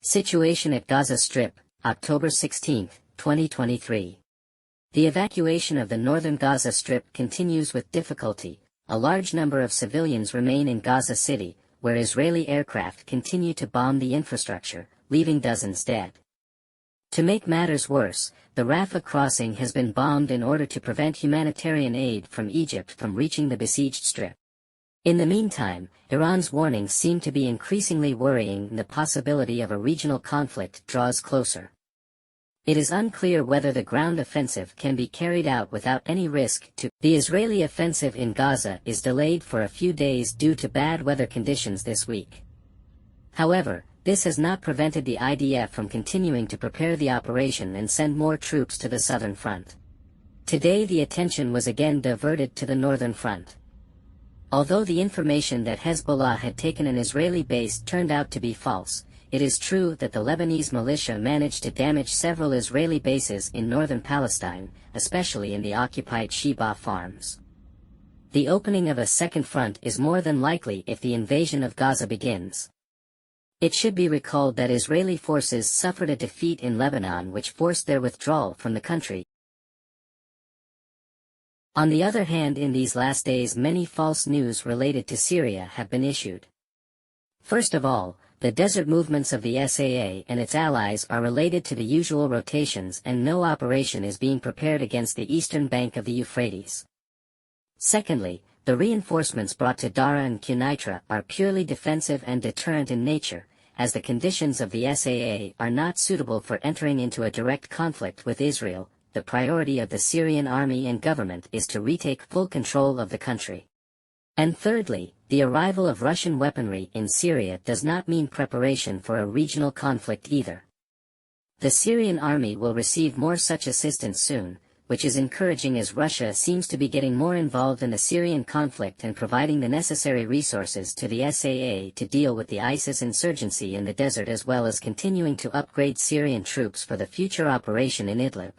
Situation at Gaza Strip, October 16, 2023. The evacuation of the northern Gaza Strip continues with difficulty. A large number of civilians remain in Gaza City, where Israeli aircraft continue to bomb the infrastructure, leaving dozens dead. To make matters worse, the Rafah crossing has been bombed in order to prevent humanitarian aid from Egypt from reaching the besieged strip. In the meantime, Iran's warnings seem to be increasingly worrying, and the possibility of a regional conflict draws closer. It is unclear whether the ground offensive can be carried out without any risk to. The Israeli offensive in Gaza is delayed for a few days due to bad weather conditions this week. However, this has not prevented the IDF from continuing to prepare the operation and send more troops to the southern front. Today the attention was again diverted to the northern front. Although the information that Hezbollah had taken an Israeli base turned out to be false, it is true that the Lebanese militia managed to damage several Israeli bases in northern Palestine, especially in the occupied Sheba farms. The opening of a second front is more than likely if the invasion of Gaza begins. It should be recalled that Israeli forces suffered a defeat in Lebanon which forced their withdrawal from the country. On the other hand, in these last days many false news related to Syria have been issued. First of all, the desert movements of the SAA and its allies are related to the usual rotations and no operation is being prepared against the eastern bank of the Euphrates. Secondly, the reinforcements brought to Dara and Quneitra are purely defensive and deterrent in nature, as the conditions of the SAA are not suitable for entering into a direct conflict with Israel. The priority of the Syrian army and government is to retake full control of the country. And thirdly, the arrival of Russian weaponry in Syria does not mean preparation for a regional conflict either. The Syrian army will receive more such assistance soon, which is encouraging as Russia seems to be getting more involved in the Syrian conflict and providing the necessary resources to the SAA to deal with the ISIS insurgency in the desert, as well as continuing to upgrade Syrian troops for the future operation in Idlib.